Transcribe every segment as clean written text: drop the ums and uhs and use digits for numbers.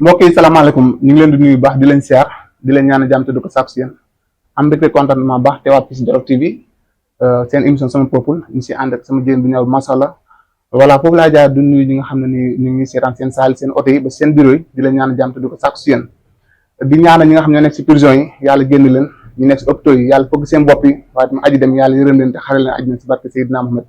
mbokk yi salaamaaleykum ñu ngi leen di nuyu baax di leen siyaar di leen ñaan jàmm te du ko sàkku si yéen am mbégte contentement baax teewaat fii si Jolof TV seen émission sama peuple ñu si ànd ak sama jigéen bu ñëw macha allah voilà foofu laa jaar du nuyu ñi nga xam ne ni ñu ngi seetaan seen saal seen oto yi ba seen bureau yi di leen ñaan jàmm te du ko sàkku si yéen di ñaanal ñi nga xam ne ñoo nekk si prison yi yàlla génn leen ñu nekk si hôpitaux yi yàlla fëgg seen bopp yi waaye tam aji dem yàlla yërëm leen te xare leen aji leen si barke Seydina Mohamed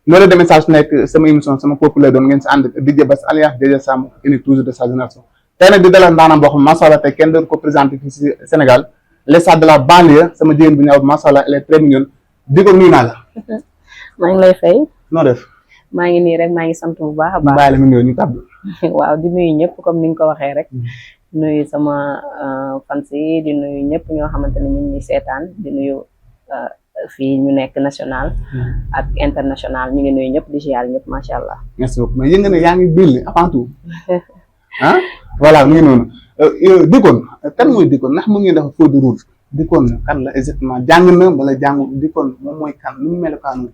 noonu la demee saa su nekk sama émission sama peuple lay doon ngeen si ànd ak DJ Bass alias DJ Sam unique toujours de sa génération tey nag di dalal ndaanaan boo xam macha allah tey kenn doon ko présenté fii si Sénégal les stades de la banlieue sama jigéen bu ñëw macha allah elle est très mignonne di ko nuyu naa la. maa ngi lay fay. noo def. maa ngi nii rek maa ngi sant bu baax a baax. bàyyi la mu nuyoo ñu tàbb. waaw di nuyu ñëpp comme ni nga ko waxee rek. di nuyu sama fans yi di nuyu ñëpp ñoo xamante ne ñu ngi seetaan di nuyu fii ñu nekk national. ak international ñu ngi nuyu ñëpp di ziar ñëpp macha allah. merci beaucoup mais yëngu na yaa ngi bill avant tout. ah voilà mu ngi noonu Dikoon kan mooy Dikoon ndax mu ngi dafa feu de route Dikoon kan la exactement jàng na wala jàngul Dikoon moom mooy kan nu mu melokaanu.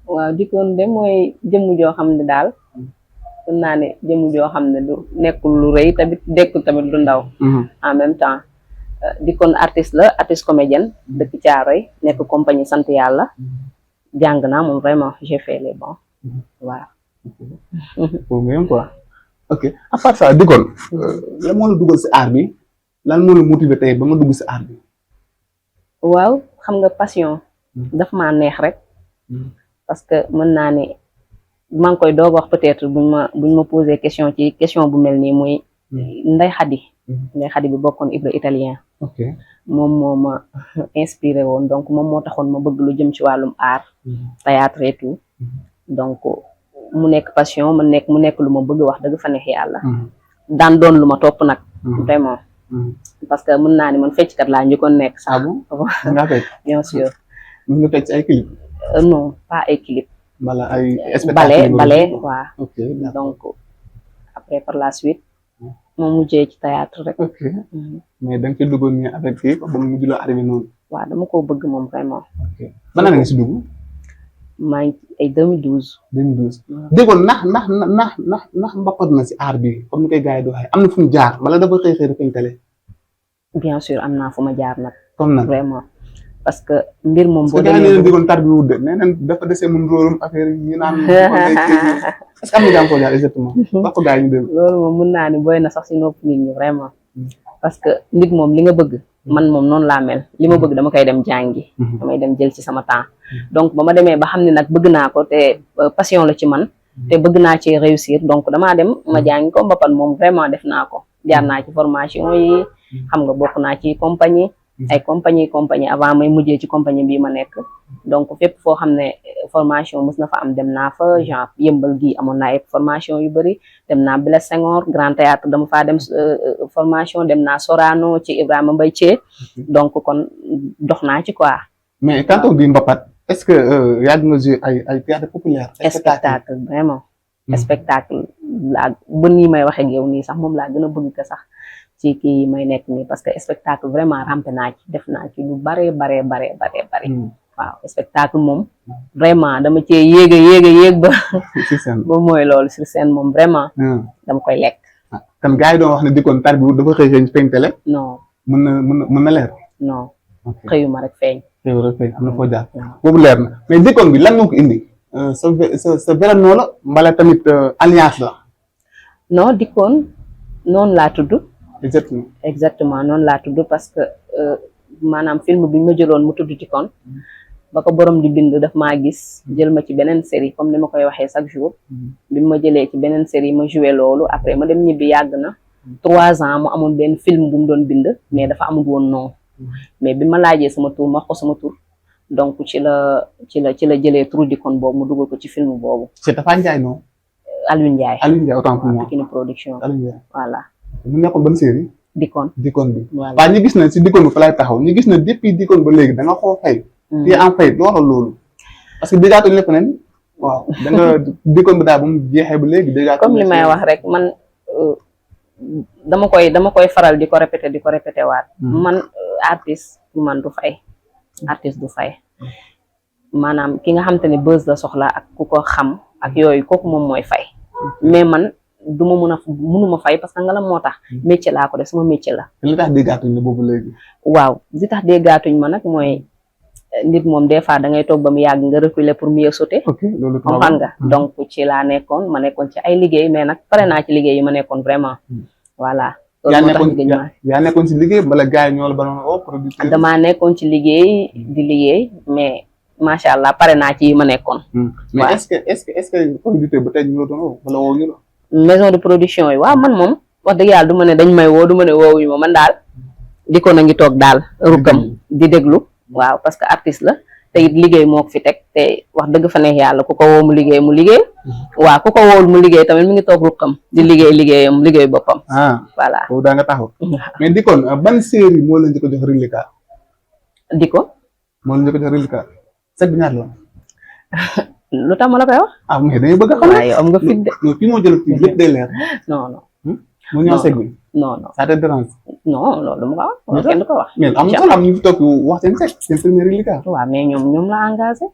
waaw Dikoon de mooy jëmm joo xam ne daal mën naa ne jëmm joo xam ne du nekkul lu rëy tamit dekkul tamit lu ndaw. en même temps Dikoon artiste la artiste comédienne dëkk Thiaroye nekk compagnie sant yàlla jàng naa moom vraiment j'ai fait les bons waaw. pour même quoi. ok à part ça Dikoon lan moo la dugal si art bi lan moo la motivé tey ba nga dugg si art bi. waaw xam nga passion. daf maa neex rek. parce que mën naa ne maa ngi koy doog wax peut-être buñ ma posé question ci question bu mel nii muy Ndeye Khady. Ndeye Khady bi bokkoon Ibra italien. ok moom moo ma inspiré woon donc moom moo taxoon ma bëgg lu jëm ci wàllum art. théâtre et tout donc. mu nekk passion mu nekk lu ma bëgg wax dëgg fa neex yàlla. daan doon lu ma topp nag. vraiment. parce que mën naa ni man fecckat laa njëkkoon nekk. ah bon nga fecc. bien sûr. mën nga fecc ay clip. non pas ay clip. wala ay spectacle ballet waaw. ok donc après par la suite. moo mujjee ci théâtre rek. ok mais da nga ciy duggoon nii avec kii ba mu mujj la arrivé noonu. waaw dama koo bëgg moom vraiment. ok ban année nga si dugg. maa ngi ay 2012. 2012 Dikoon ndax mbappat na si art bi comme ni koy gars yi di waxee am na fu mu jaar wala dafa xëy xëy rek télé. bien sûr am naa fu ma jaar nag. comme nag vraiment parce que mbir moom. boo demee nee Dikoon tar bi wut de nee nañ dafa dese mun róorum affaire yi ñu naan. est-ce que am na jàmm foo jaar exactement. wax ko gars yi ñu déglu. loolu moom mun naa ni booy na sax si nopp nit ñi vraiment. parce que nit moom li nga bëgg. man moom noonu laa mel li ma bëgg dama koy dem jàngi. damay dem jël ci sama temps. donc ba ma demee ba xam ne nag bëgg naa ko te passion la ci man. te bëgg naa ci réussir donc damaa dem ma jàngi ko mbapat moom vraiment def naa ko jaar naa ci formation yi. xam nga bokk naa ci compagnie. ay compagnie avant may mujjee ci compagnie bii ma nekk. donc fépp foo xam ne formation mës na fa am dem naa fa genre yëmbal gi amoon naa ay formation yu bëri dem naa Blaise Senghor Grand Théâtre dama faa dem formation dem naa Sorano ci Ibrahima Mbaye Thié donc kon dox naa ci quoi. mais quand on dit mbapat est-ce que yàgg nga jouer ay théâtre populaire. spectacle vraiment. spectacle laa ba nii may waxee ak yow nii sax moom laa gën a bëgg ko sax ci kii may nekk nii parce que spectacle vraiment rampé naa ci def naa ci lu bare. waaw spectacle moom vraiment dama cee yéeg ba. sur scène ba mooy loolu sur scène moom vraiment. dama koy lekk. kan gars yi doon wax ne Dikoon tar bi dafa xëy xëy feeñ télé. non mën na leer. non xëyuma rek feeñ. xëyuma rek feeñ am na foo jaar. boobu leer na mais Dikoon bi lan moo ko indi. sa vrai nom la mbala tamit alliance la. non Dikoon noonu laa tudd. exactement noonu laa tudd parce que maanaam film bi ma jëloon mu tudd Dikoon. ba ko borom di bind daf maa gis jël ma ci beneen série comme ni ma koy waxee chaque jour. bi ma jëlee ci beneen série ma joué loolu après ma dem ñibbi yàgg na. 3 ans mu amoon benn film bu mu doon bind mais dafa amul woon nom. mais bi ma laajee sama tur ma wax ko sama tur. donc ci la jëlee tur Dikoon boobu mu dugal ko ci film boobu. c'est Tafa Ndiaye non. Aliou Ndiaye. autant pour moi. Pikini production. Aliou Ndiaye voilà. mu nekkoon ban série. Dikoon bi. voilà waaye ñu gis na si Dikoon bi fa lay taxaw ñu gis na depuis Dikoon ba léegi da nga xoo fay. te en fait loolu parce que déjà tuuti lépp nañ waaw da nga Dikoon bi daal ba mu jeexee ba léegi déjà. comme li may wax rek man dama koy faral di ko répété waat. man artiste pour man du fay. artiste du fay maanaam ki nga xam te ne buzz la soxla ak ku ko xam ak yooyu kooku moom mooy fay mais man du ma munuma fay parce que nga la moo tax métier laa ko def sama métier la. li tax déggaatuñ la boobu léegi. waaw li tax déggaatuñ ma nag mooy nit moom des fois da ngay toog ba mu yàgg nga reculer pour mieux sauter. ok loolu comprendre nga donc ci laa nekkoon ma nekkoon ci ay liggéey mais nag pare naa ci liggéey yi ma nekkoon vraiment voilà. yaa nekkoon ci liggéey bala gars yi ñoo la ba noonu oo producteur. damaa nekkoon ci liggéey di liggéey mais macha allah pare naa ci yi ma nekkoon. mais est-ce que producteur ba tey ñu la doon woo wala woo ñu la. maison de production yi waaw man moom wax dëgg yàlla du ma ne dañ may woo du ma ne woowuñu ma man daal di ko na ngi toog daal rukkam di déglu waaw parce que artiste la te it liggéey moo ko fi teg te wax dëgg fa neex yàlla ku ko woo mu liggéey waaw ku ko woowul mu liggéey tamit mi ngi toog rukkam di liggéeyam liggéey boppam. voilà boobu daa nga taxaw. mais Dikon ban série moo leen di ko jox reliquat. Diko. moo leen di ko jox reliquat. sëg bi ñaata la. lu tax ma la koy wax. mais dañuy bëgg a xam. waaw yow am nga fit de. non fii moo jël fii lépp day leer. non. mu ñëw sëg bi. non. ça te dérange. non loolu dama ko wax. kenn du ko wax. mais am na solo am ñu fi toog wax seen sëg seen premier reliquat. waaw mais ñoom la engagé.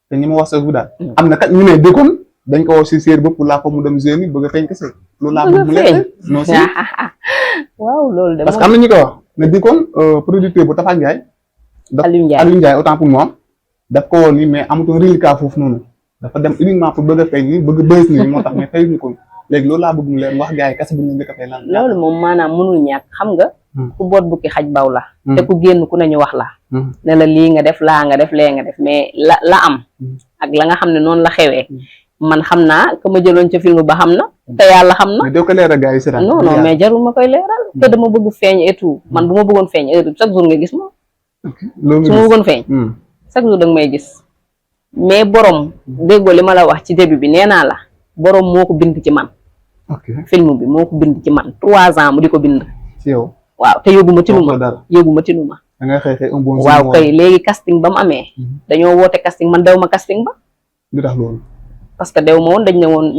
te ñi ma wax sëg bu daal. am na kat ñu ne Dikon dañ ko wax si série bopp laa ko mu dem jeune bëgg a feeñ kese. loolu laa bëgg mu leer non si. waaw loolu de parce que am na ñu ko wax ne Dikon producteur bu Tafa Ndiaye. Aliou Ndiaye autant pour moi daf ko woon ni mais amutoon reliquat foofu noonu dafa dem uniquement pour bëgg a feeñ ni bëgg a bës ni moo tax mais fay ñu ko léegi loolu laa bëgg mu leen wax gars yi kese bu ñu njëkk a fay lan. loolu moom maanaam mënul ñàkk xam nga. ku boot bukki xaj baw la. te ku génn ku nañu wax la. ne la lii nga def laa nga def lee nga def mais la am. ak la nga xam ne noonu la xewee. man xam naa que ma jëloon ca film ba xam na. te yàlla xam na. mais doo ko leeral gars yi si non mais jarul ma koy leeral. te dama bëgg feeñ et tout man bu ma bëggoon feeñ chaque jour nga gis ma. su ma bëggoon feeñ. chaque jour da nga may gis. mais borom déggoo li ma la wax ci début bi nee naa la borom moo ko bind ci man. film bi moo ko bind ci man 3 ans mu di ko bind. ci yow. waaw te yóbbu ma tinuma da nga xëy un bon. waaw kay léegi casting ba mu amee. dañoo woote casting man dew ma casting ba. lu tax loolu. parce que dew ma woon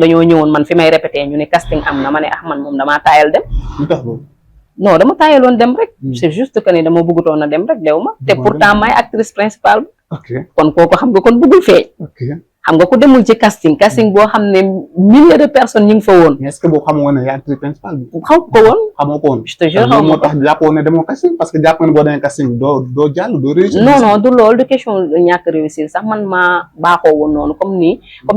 dañoo ñëwoon man fi may répété ñu ne casting am na ma ne man moom damaa taayal dem. lu tax loolu. non dama taayaloon dem rek. c'est juste que ni dama bëggutoon a dem rek dew ma. te pourtant may actrice principale bi. kon kooku xam nga kon bëggul feeñ. xam nga ku demul ci casting boo xam ne milliers de personnes ñu ngi fa woon. mais est-ce que boo xamoo ne yaa actrice principale bi. xaw ko woon. xamoo ko woon. je te jure xaw ma moo tax jàppoo ne demoo casting parce que jàpp nga ne boo demee casting doo jàll doo réussir. non du loolu du question ñàkk réussir sax man maa baaxoo woon noonu comme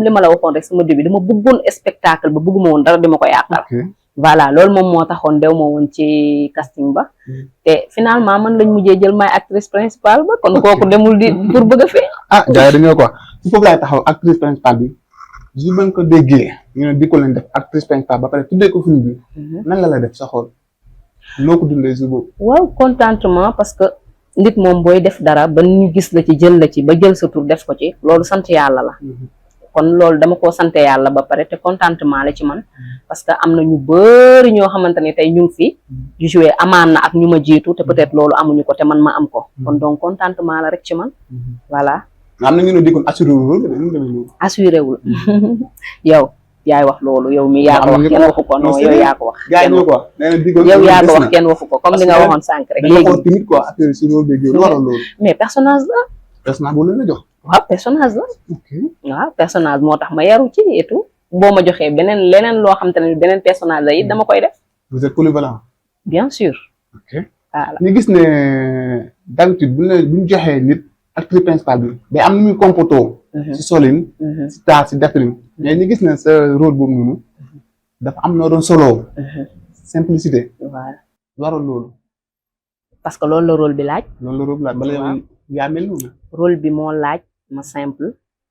li ma la waxoon rek sama début dama bëggoon spectacle ba bëgguma woon dara dama ko yàqal. voilà loolu moom moo taxoon dew ma woon ci casting ba. te finalement man lañ mujjee jël may actrice principale ba. kon kooku demul di pour bëgg a fee. gars yi dañoo quoi il faut que laay taxaw actrice principale bi su bañ ko déggee ñu ne Diko leen def actrice principale ba pare tuddee ko film bi. nan la def sa xol noo ko dundee si boobu. waaw contentement parce que nit moom booy def dara ba ñu gis la ci jël la ci ba jël sa tur def ko ci loolu sant yàlla la. kon loolu dama koo sant yàlla ba pare te contentement la ci man parce que am na ñu bëri ñoo xamante ne tey ñu ngi fi di jouer amaan na ak ñu ma jiitu te peut-être loolu amuñu ko te man ma am ko kon donc contentement la rek ci man voilà. am na ñu ne Diko assuré wul assuré wul yow yaay wax loolu yow mi yaa ko wax kenn waxu ko non yow yaa ko wax. yow yaa ko wax kenn waxu ko comme li nga waxoon sànq rek. léegi timide quoi affaire si loolu beeg yow waral loolu. mais personnage la. personnage boo leen la jox. waaw personnage la. waaw personnage moo tax ma yaru ci et tout boo ma joxee leneen loo xam te ne beneen personnage la it dama koy def. vous êtes polyvalent. bien sûr. voilà ñu gis ne d'habitude bu ñu joxee nit actrice principale bi day am nu muy comportoo si solin si taar si defin mais ñu gis ne sa rôle boobu noonu dafa am noo doon solo simplicité. voilà waral loolu. parce que loolu la rôle bi laaj. loolu la rôle bi laaj bala yow yaa mel noonu. rôle bi moo laaj ma simple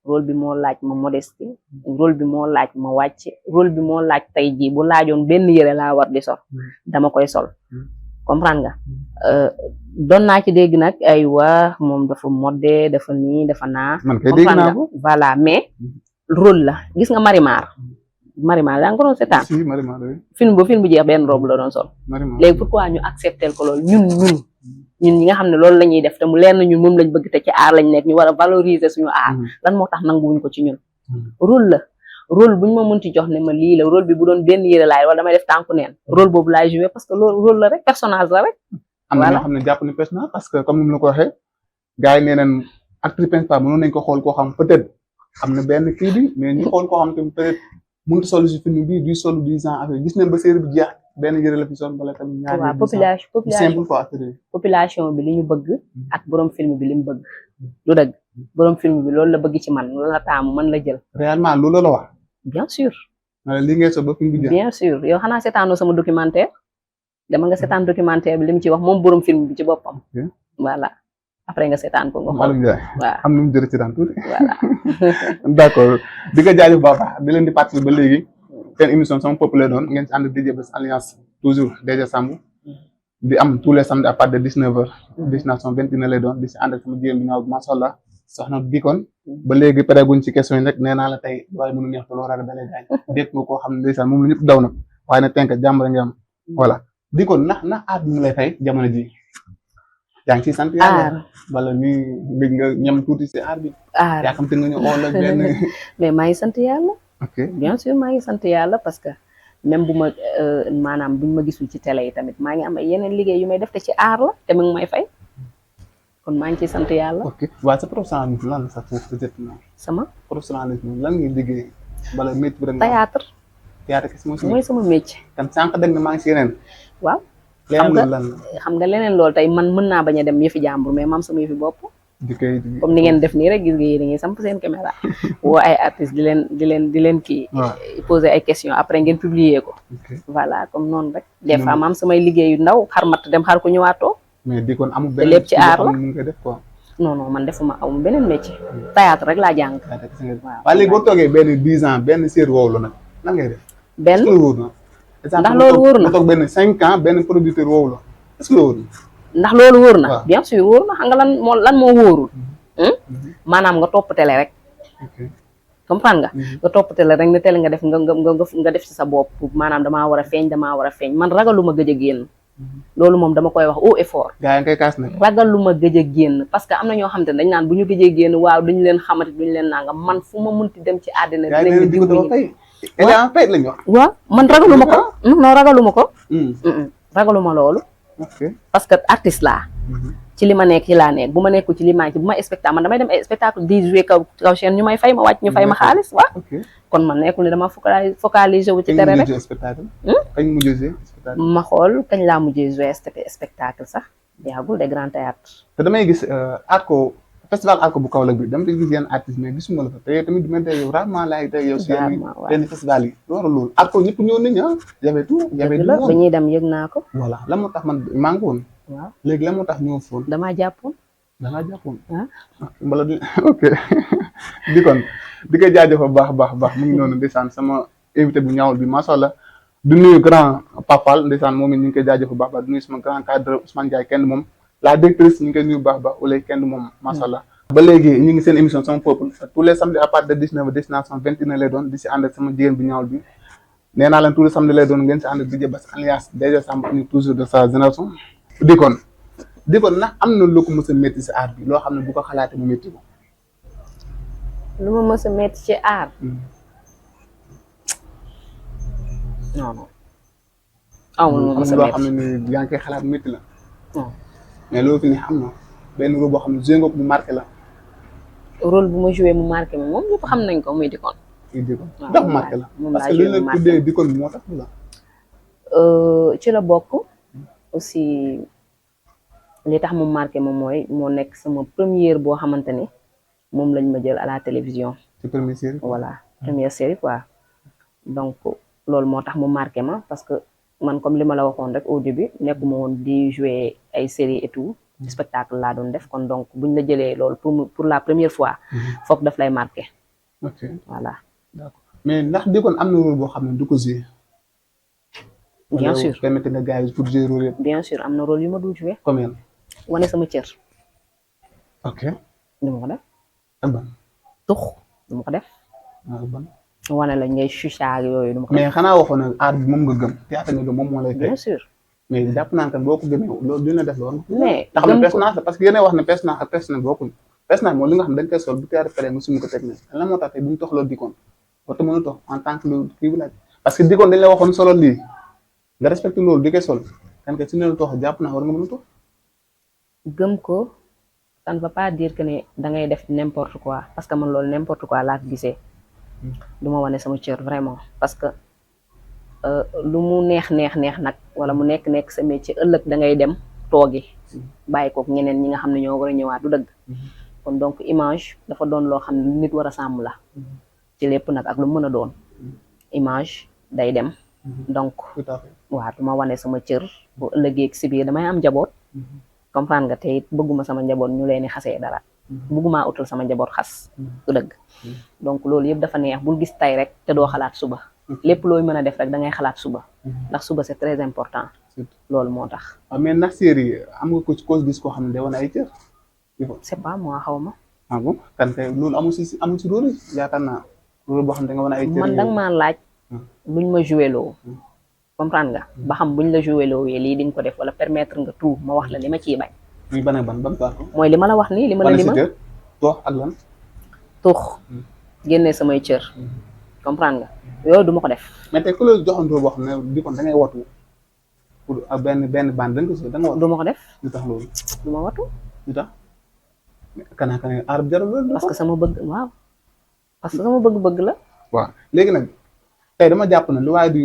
rôle bi moo laaj ma modestie rôle bi moo laaj ma wàcc rôle bi moo laaj tey jii bu laajoon benn yëre laa war di sol dama koy sol comprendre nga doon naa ci dégg nag ay wax moom dafa modde dafa nii dafa naa man kay dégg naa ko voilà mais rôle la gis nga Marimar yaa ngi ko doon seetaan film bu jeex benn robe la doon sol léegi pourquoi ñu accepter ko loolu ñun ñi nga xam ne loolu la ñuy def te mu leer na ñun moom lañ bëgg te ci aar lañ nekk ñu war a valoriser suñu aar lan moo tax nanguwuñ ko ci ñun rôle buñ ma mënti jox ne ma lii la rôle bi bu doon benn yére laay wala damay def tànku neen rôle boobu laay jouer parce que loolu rôle la rek personnage la rek am na ñoo xam ne jàpp ne personnage parce que comme ni mu la ko waxee gars yi nee nañ actrice principale mënoon nañ ko xool koo xam peut-être am na benn kii bi mais ñu xool koo xam te peut-être mënut a solu si film bi duy solu du genre affaire gis nañ ba série bi jeex benn yëre la fi sol wala tamit ñaari waaw simple quoi affaire population bi li ñu bëgg ak borom film bi li mu bëgg lu dëgg borom film bi loolu la bëgg ci man loolu la taamu man la jël réellement loolu la wax bien sûr li ngay sol ba film bi jeex bien sûr yow xanaa seetaanoo sama documentaire dama nga seetaan documentaire bi li mu ci wax moom borom film bi ci boppam voilà après nga seetaan ko nga xool waaw am nu mu jërë ci daan tuuti voilà d'accord di nga jaajëf baax di leen di participer ba léegi seen émission sama populaire doon ngeen ci ànd DJ Buzz Alliance toujours DJ Samb di am tous les samedis à partir de 19h destination 21 lay doon di si ànd ak sama jigéen bi ñaaw macha allah soxna Bikon ba léegi pareeguñ ci question yi rek nee naa la tey waaye mënu neex te loo ragal dalee gaañ dégg nga koo xam ne ndeysaan moom la ñëpp daw na waaye nag tënk jàmm rek nga am voilà Bikon na aat bi mu lay fay jamono ji yaa ngi ciy sant yàlla wala ni bëgg nga ñam tuuti si aar bi yaa xam te nga ñu xool ak benn mais maa ngi sant yàlla ok bien sûr maa ngi sant yàlla parce que même bu ma maanaam buñ ma gisul ci télé yi tamit maa ngi am ay yeneen liggéey yu may def te ci aar la te mu ngi may fay kon maa ngi ciy sant yàlla. ok waaye sa professionnalisme lan la sax foofu exactement. sama professionnalisme lan ngay liggéey wala métier bi rek. théâtre. théâtre kese mooy sama métier. kan sànq dégg na maa ngi si yeneen. waaw. xam nga leneen loolu tey man mën naa bañ a dem yëfi jàmbur mais maam sama yëfi bopp. comme ni ngeen def nii rek gis nga yéen a ngi samp seen caméra woo ay artistes di leen kii poser ay questions après ngeen publier ko voilà comme noonu rek des fois maam samay liggéey yu ndaw xar mat dem xar ko ñëwaatoo mais di kon amul lépp ci aar la nga def quoi non man defuma amul beneen métier théâtre rek laa jàng waaw léegi boo toogee benn 10 ans benn série woowu la nag lan ngay def benn ndax loolu wóor na toog benn 5 ans benn producteur woowu la est-ce que loolu ndax loolu wóor na bien sûr wóor na xam nga lan moo wóorul maanaam nga topp télé rek comprendre nga topp télé rek ne télé nga def nga def ci sa bopp maanaam damaa war a feeñ man ragaluma gëj a génn loolu moom dama koy wax haut et fort gaa yi ngay kaas nag ragaluma gëj a génn parce que am na ñoo xam te ne dañ naan bu ñu gëjee génn waaw duñu leen xamati duñu leen nangam man fu ma mënti dem ci àddina waaw man ragaluma ko non ragaluma ko ragaluma loolu parce que artiste laa ci li ma nekk ci laa nekk bu ma nekku ci li maa ci bu ma spectacle man damay dem spectacle di jouer kaw chaîne ñu may fay ma wàcc ñu fay ma xaalis waaw kon man nekkul ne dama focaliser wu ci tere rek kañ mujjee ma xool kañ laa mujjee jouer spectacle sax yàggul des grands théâtres te damay gis Arco festival Arco bu Kaolack bi dama gis yenn artistes mais gisuma la fa te yow tamit du mel ne yow rarement laay tey yow si yenn festival yi loolu Arco ñëpp ñëw nañ y'avait tout ba ñuy dem yëg naa ko voilà lan moo tax man maa ngi woon waaw léegi lan moo tax ñëw foon damaa jàppoon mbala ok di kon di koy jaajëfal baax mu ngi noonu ndeysaan sama invité bu ñaawul bi macha allah du nuyu grand papal ndeysaan moom it ñu ngi koy jaajëfal baax du nuyu sama grand cadre Ousmane Ndiaye kenn moom la directrice ñu ngi koy nuyu baax ulay kenn moom macha allah ba léegi ñu ngi seen émission sama peuple tous les samedis à partir de 19 destination 21 lay doon di si ànd ak sama jigéen bu ñaawul bi nee naa leen tous les samedis lay doon ngeen si ànd ak DJ Buzz Alliance DJ Samb ñu toujours de sa génération di kon ndax am na lu ko mës a métti si aar bi loo xam ne bu ko xalaatee mu métti ko lu ma mës a métti ci aar non amul lu ma mës a métti loo xam ne ni yaa ngi koy xalaat métti la mais loolu fi ne xam na benn rôle boo xam ne joué nga ko mu marqué la rôle bu ma joué mu marqué ma moom ñëpp xam nañ ko muy Dikon ndax marqué la parce que li la tuddee Dikon bi moo tax la ci la bokk aussi li tax mu marqué ma mooy moo nekk sama première boo xamante ni moom lañ ma jël à la télévision ci première série voilà première série quoi donc loolu moo tax mu marqué ma parce que man comme li ma la waxoon rek au début nekkuma woon di jouer ay série et tout spectacle laa doon def kon donc buñ la jëlee loolu pour la première fois foog daf lay marqué ok voilà d'accord mais ndax Dikon am na rôle boo xam ne du ko jouer bien sûr permettre nga gars yi pour jouer rôle yëpp bien sûr am na rôle yu ma dul jouer combien wane sama cër ok du ma ko def ak ban tux du ma ko def ak ban wane la ngay chucha ak yooyu du ma ko def mais xanaa waxoon na aar bi moom nga gëm théâtre nga gëm moom moo lay fay bien sûr mais jàpp naa kan boo ko gëmee loolu dina def loolu mais tax na personnage la parce que yéen wax ne personnage ak personnage bokkuñ personnage mooy li nga xam ne dañ koy sol bu théâtre pare mu suñu ko teg ne lan moo tax tey bu ñu tox loolu Dikon warta mën a tox en tant que lu kii bu laaj parce que Dikon dañ la waxoon solo lii nga respecté loolu di koy sol kan que su ne la tox jàpp naa war nga mën a tox gëm ko ça ne veut pas dire que ne da ngay def n'importe quoi parce que man loolu n'importe quoi laa ko gisee du ma wane sama cër vraiment parce que lu mu neex nag wala mu nekk sa métier ëllëg da ngay dem toogi bàyyi kook ñeneen ñi nga xam ne ñoo war a ñëwaat du dëgg kon donc image dafa doon loo xam ne nit war a sàmm la ci lépp nag ak lu mën a doon image day dem donc waaw du ma wane sama cër bu ëllëgee si biir damay am njaboot comprendre nga te it bëgguma sama njaboot ñu leen di xasee dara bëgguma utal sama njaboot xas du dëgg donc loolu yëpp dafa neex bul gis tay rek te doo xalaat suba lépp looy mën a def rek da ngay xalaat suba ndax suba c'est très important loolu moo tax mais ndax série am nga ko gis koo xam ne day wane ay cër c'est pas moi xaw ma ah bon kan kay loolu amul si rôle yaakaar naa rôle boo xam ne da nga wane ay cër man danga maa laaj luñ ma joué loo comprendre nga ba xam buñ la joué loo lii di nga ko def wala permettre nga tout ma wax la li ma ciy bañ muy ban ak ban mooy li ma la wax nii li ma la lima toox ak lan tux génnee samay cër comprendre nga yooyu du ma ko def mais tey ku la joxoon rôle boo xam ne di kon da ngay watu pour benn bande da nga ko da nga watu du ma ko def lu tax loolu du ma watu lu tax kana aar bi jarul loolu parce que sama bëgg waaw parce que sama bëgg-bëgg la waaw léegi nag tey dama jàpp ne lu waaye di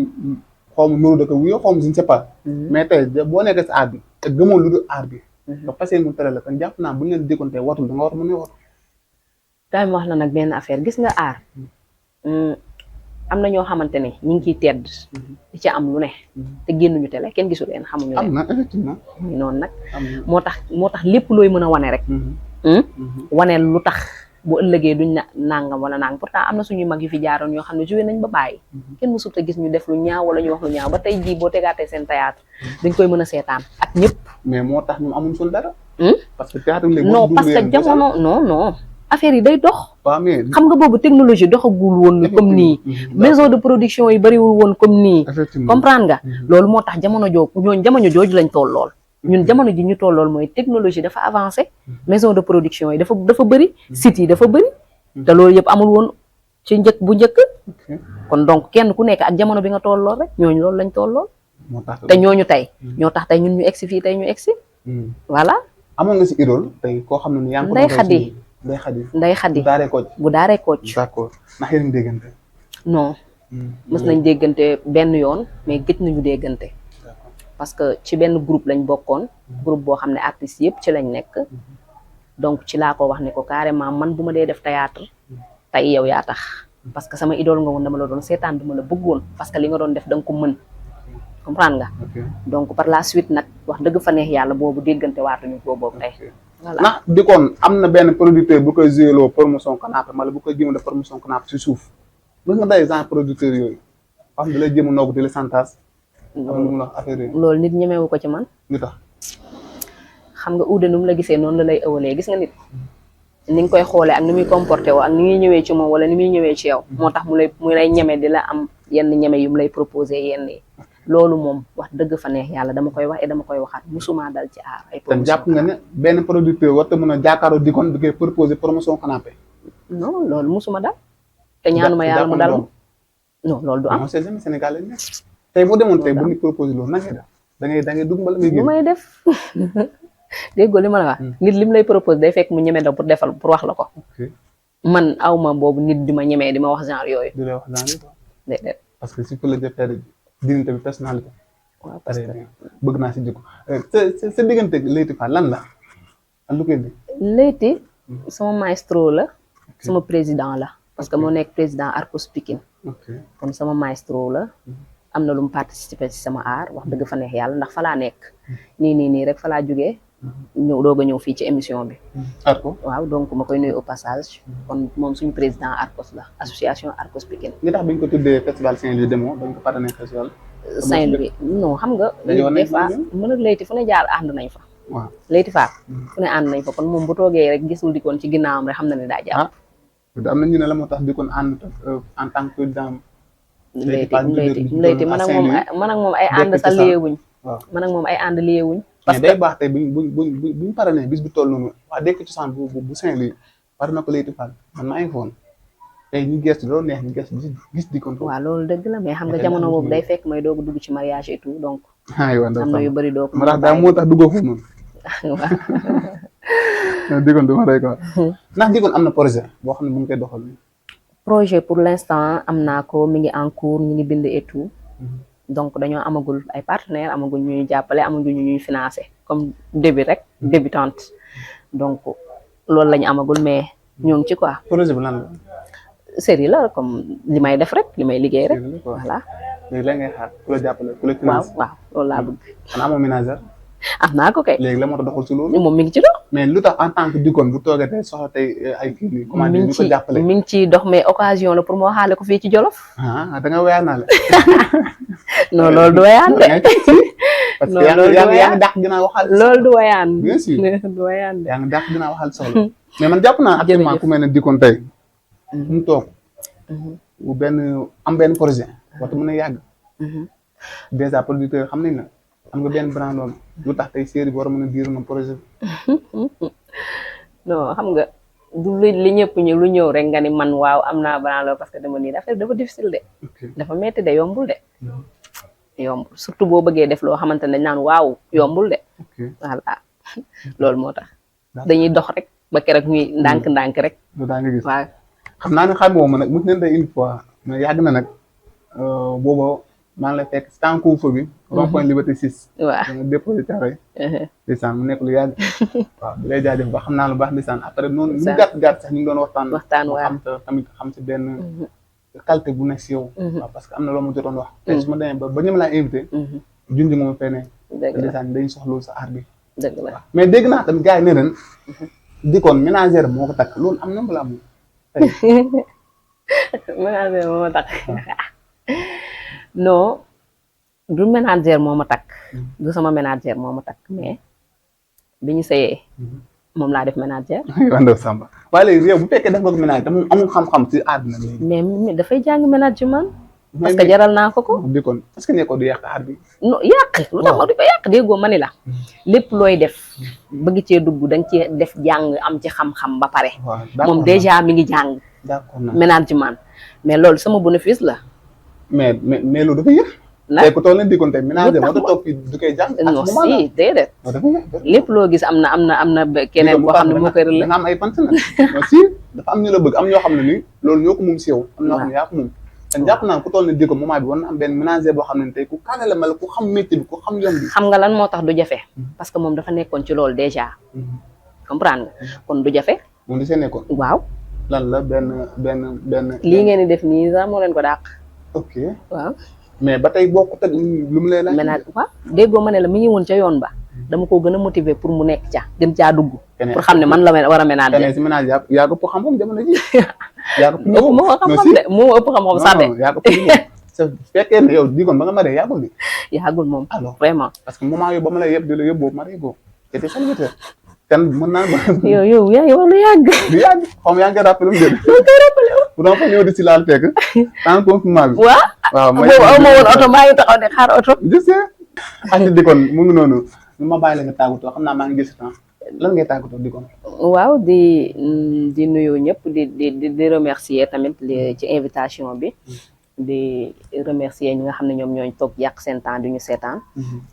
xaw ma nuru dëkk wuyoo xaw ma je ne sais pas mais tey boo nekkee si aar bi te gëmoo lu dul aar bi nga passé mu tere la kon jàpp naa bu ñu leen décompté watul da nga war mën a watu kaay ma wax la nag benn affaire gis nga aar am na ñoo xamante ne ñi ngi ciy tedd di ci am lu ne te génnuñu télé kenn gisu leen xamuñu leen am na effectivement muy noonu nag moo tax lépp looy mën a wane rek wane lu tax bu ëllëgee duñ na nangam wala nangam pourtant am na suñuy mag yu fi jaaroon yoo xam ne joué nañ ba bàyyi kenn mësut a gis ñu def lu ñaaw wala ñu wax lu ñaaw ba tey jii boo tegaatee seen théâtre dañ koy mën a seetaan ak ñëpp mais moo tax ñoom amuñ suñ dara parce que théâtre léegi non parce que jamono non affaire yi day dox waaw mais xam nga boobu technologie doxagul woon comme nii maison de production yi bariwul woon comme nii comprendre nga loolu moo tax jamono jooju lañ toll lool ñun jamono ji ñu toll lool mooy technologie dafa avancé maison de production yi dafa bëri sites yi dafa bëri te loolu yëpp amul woon ci bu njëkk kon donc kenn ku nekk ak jamono bi nga toll lool rek ñooñu loolu lañ toll lool te ñooñu tey ñoo tax tey ñun ñu egsi fii tey ñu egsi voilà amoon nga si idole tey koo xam ne ni yaa ngi ko Ndeye Khady bu daaree Kocc d'accord ndax yéen déggante non mës nañ déggante benn yoon mais gëj nañu déggante parce que ci benn groupe lañ bokkoon groupe boo xam ne artistes yëpp ci lañ nekk donc ci laa ko wax ne ko carrément man bu ma dee def théâtre tey yow yaa tax parce que sama idole nga woon dama la doon seetaan dama la bëggoon parce que li nga doon def da nga ko mën comprendre nga donc par la suite nag wax dëgg fa neex yàlla boobu déggante waatuñu boobu tey voilà ndax dikoon am na benn producteur bu koy géoloo promotion canapé mala bu koy jéem a def promotion canapé si suuf mën nga day genre producteur yooyu xam da lay jéem a noogu di la santage loolu nit ñemewu ko ci man lu tax xam nga uude nu mu la gisee noonu la lay ëwalee gis nga nit ni nga koy xoolee ak ni muy comporté woo ak ni muy ñëwee ci moom wala ni muy ñëwee ci yow moo tax mu lay ñeme di la am yenn ñeme yu mu lay proposé yenn yi loolu moom wax dëgg fa neex yàlla dama koy wax et dama koy waxaat musuma dal ci aar ay promotion jàpp nga ne benn producteur warta mën a jàkkaaroo dikoon di koy proposé promotion canapé non loolu musuma dal te ñaanuma yàlla mu dal non loolu du am Sénégal lañ nekk tey boo demoon tey bu ñu proposé loolu na ngay def da ngay dugg mbala ngay génn lu may def déggoo li ma la wax nit li mu lay proposé day fekk mu ñeme da pour defal pour wax la ko man awma boobu nit di ma ñemee di ma wax genre yooyu di la wax genre déedéet parce que si pour le jëfee diggante bi personnalité waaw parce que bëgg naa si jikko sa diggante Leyti Fall lan la an lu koy di Leyti sama maestro la sama président la parce que moo nekk président Arcos Pikine kon sama maestro la am na lu mu participé ci sama aar wax dëgg fa neex yàlla ndax fa laa nekk nii rek fa laa jógee ñëw doog a ñëw fii ci émission bi Arcos waaw donc ma koy nuyu au passage kon moom suñu président Arcos la association Arcos Pikine li tax bi ñu ko tuddee festival Saint-Louis demoo dañ ko partenaire festival Saint-Louis non xam nga des fois mën a Leyti fu ne jaar ànd nañ fa waaw Leyti Fall fu ne ànd nañ fa kon moom bu toogee rek gisul dikoon ci ginnaawam rek xam na ne daa jàpp am na ñu ne la moo tax dikoon ànd en tant que président Leyti man ak moom ay ànd sa liyeewuñ man ak moom ay ànd liyeewuñ parce que day baax tey buñ paree bis bi toll noonu waa dekk cosaan bu Saint-Louis war na ko Leyti Fall man maa ngi foon tey ñu gestu loolu neex ñu gestu gis dikoon waaw loolu dëgg la mais xam nga jamono boobu day fekk may doog a dugg ci mariage et tout donc am na yu bëri doo ko moo tax duggoo foofu noonu dikoon du ma rey quoi ndax dikoon am na projet boo xam ne mu ngi koy doxal projet pour l'instant am naa ko mi ngi en cours ñu ngi bind et tout donc dañoo amagul ay partenaires amagul ñuy jàppale amagul ñu ñuy financer comme début rek débutante donc loolu la ñu amagul mais ñoo ngi ci quoi. projet bi lan la. série la comme li may def rek li may liggéey rek. voilà. léegi la ngay xaar ku la jàppale ku la waaw finance. waaw loolu laa bëgg. xanaa amoo ménagère. am naa ko kay. léegi la moo tax doxul si loolu. moom mi ngi ci dox. mais lu tax en tant que Dikone bu toogee tey soxla tey ay kii nii. comment dire ñu ko jàppale. mi ngi ciy dox mais occasion la pour moo xaale ko fii ci Jolof. ah da nga wéyaan naa la. non loolu du wayaan de. parce non que loolu du yaa wayaan ngi dàq dinaa waxal. loolu du wayaan. bien sûr du wayaan de. yaa ngi dàq dinaa waxal soxla. mais man jàpp naa actuellement ku mel ne Dikone tey. fu mu toog. bu am benn projet. waxtu mën a yàgg. déjà producteur xam nañ la am nga benn brand loolu lu tax tey série bi war a mën a diir na projet bi. non xam nga du li ñëpp ñu lu ñëw rek nga ni man waaw am naa brand loolu parce que dama nii affaire dafa difficile de. dafa metti de yombul de. yombul surtout boo bëggee def loo xamante ne dañ naan waaw yombul de. voilà loolu moo tax. dañuy dox rek ba keroog ñuy ndànk-ndànk rek. lu daa nga gis waaw. xam naa ne xam nga moom nag mos nañ day une fois mais yàgg na nag booba maa ngi lay fekk si temps couvre-feu bi. rond point Liberté 6. waaw da nga déposé terrain. ndeysaan mu nekk lu yàgg. waaw di lay jaajëf ba xam naa lu baax ndeysaan après noonu lu gàtt sax ñu ngi doon waxtaan. waaw xam tamit xam si benn qualité bu nekk si yow. waaw parce que am na loo ma jotoon wax. tey su ma demee ba ñëm laa invité. junj nga ma fee ne. dëgg la ndeysaan dañu soxla sa aar bi. dëgg la mais dégg naa tamit gars yi ne ren. Dikone ménagère moo ko takk loolu am na mbala amul. ménagère moo ma takk. non du ménagère moo ma takk. du sama ménagère moo ma takk mais bi ñu sëyee moom laa def ménagère. Wando Samba waaye léegi yow bu fekkee def nga ko ménagère te moom amul xam-xam si àdduna léegi. mais dafay jàng management. parce que jaral naa ko ko. Dikone est-ce que nekkoo du yàq aar bi. non yàq lu tax ma du ko yàq déggoo ma ni la. lépp looy def bëgg cee dugg da nga cee def jàng am ci xam-xam ba pare. moom déjà mi ngi jàng. d'accord management mais loolu sama bénéfice la. mais loolu dafa yëg. tey ku toll nii Dikone tey ménagère moo tax toog fii du koy jàng. non si déedéet. lépp loo gis am na keneen boo xam ne moo koy relais. da nga am ay fans nag si dafa am ñu la bëgg am ñoo xam ne ni loolu ñoo ko moom si yow. am ñoo xam ne yaa ko moom. te jàpp naa ku toll nii Dikone moment bi war na am benn ménagère boo xam ne tey ku kaane la mel ku xam métier bi ku xam yoon bi. xam nga lan moo tax du jafe. parce que moom dafa nekkoon ci loolu déjà. comprendre nga kon du jafe. moom di see nekkoon. waaw. lan la benn. lii ngeen di def nii sax moo leen ko dàq. ok waaw. mais ba tey boo ko teg lu mu lay laaj. ménage waaw déggoo ma ne la mi ngi woon ca yoon ba. dama ko gën a motiver pour mu nekk ca gën caa dugg. pour xam ne man la war a ménager. keneen si ménage yaa ko ëpp xam-xam jamono ji. yaa ko ëpp moo xam-xam de moo ëpp xam-xam sax de. yaa ko ëpp su fekkee ne yow Dikone ba nga maree yàggul di. yàggul moom alors vraiment. parce que moment yooyu ba ma lay yëpp di la yëpp boobu maree boobu. c'était célibataire. kan mën naa yow yaa ngi wax lu yàgg. lu yàgg xaw ma yaa ngi koy rappelé mu déet. bu doon fa ñëw di si laal fekk. en confinement bi. waaw boobu aw ma woon oto maa ngi taxaw di xaar oto. je sais. ak Dikone mu ngi noonu. ma bàyyi la nga tàggatoo xam naa maa ngi gis temps lan ngay tàggatoo Dikone. waaw di nuyu ñëpp di remercier tamit ci invitation bi. di remercier ñi nga xam ne ñoom ñooñ toog yàq seen temps di ñu seetaan.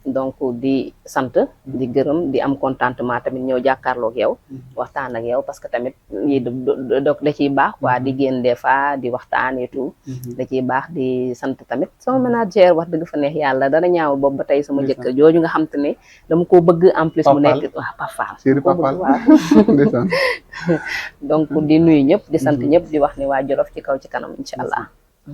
donc di sant di gërëm di am contentement tamit ñëw jàkkaarloog yow. waxtaan ak yow parce que tamit lii da ciy baax quoi di génn des fois di waxtaan et tout. da ciy baax di sant tamit sama ménagère wax dëgg fa neex yàlla dana ñaaw boobu ba tey sama jëkkër jooju nga xam te ne dama ko bëgg en plus mu nekk waaw Pafal Pafal donc di nuyu ñëpp di sant ñëpp di wax ne waa Jolof ci kaw ci kanam incha allah.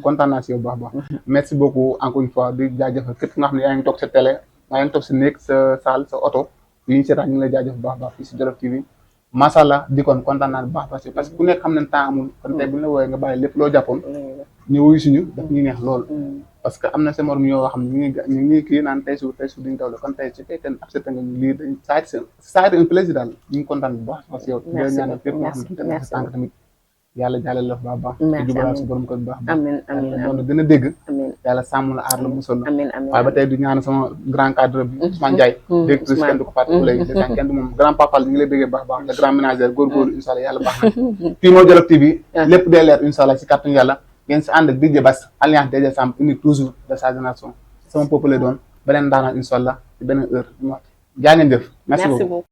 kontaan naa si yow baax merci beaucoup encore une fois di jaajëfal képp nga xam ne yaa ngi toog sa télé yaa ngi toog sa néeg sa salle sa oto yi ñu seetaan ñu ngi lay jaajëfal baax fii si Jolof TV macha allah Dikone kontaan naa bu baax parce que ku nekk xam ne temps amul kon tey bu ñu la wooyee nga bàyyi lépp loo jàppoon ñu wuyu suñu daf ñuy neex lool parce que am na sa morom yoo xam ne ñu ngi kii naan tey su duñu daw la kon tey su fekkee ne accepté nga ñu lii dañ ça a été un plaisir daal ñu ngi kontaan bu baax parce que yow ñaanal fépp nga xam ne tànk tamit yàlla jàllale la fa baax te jubalaat si borom ko baax doon gën a dégg yàlla sàmm la aar la musal la waaye ba tey du ñaan sama grand cadre bi Ousmane Ndiaye directrice kenn du ko fàtte léegi dèjà kenn du moom grand papa ñu ngi lay déggee baax le grand ménagère góorgóorlu incha allah yàlla baax na fii moo Jolof TV lépp dee leer incha allah si kàttanu yàlla ngeen si ànd ak DJ Bass alliance DJ Samb unique toujours de sa génération sama peuple doon beneen daanaan incha allah ci beneen heure jaa ngeen jëf merci beaucoup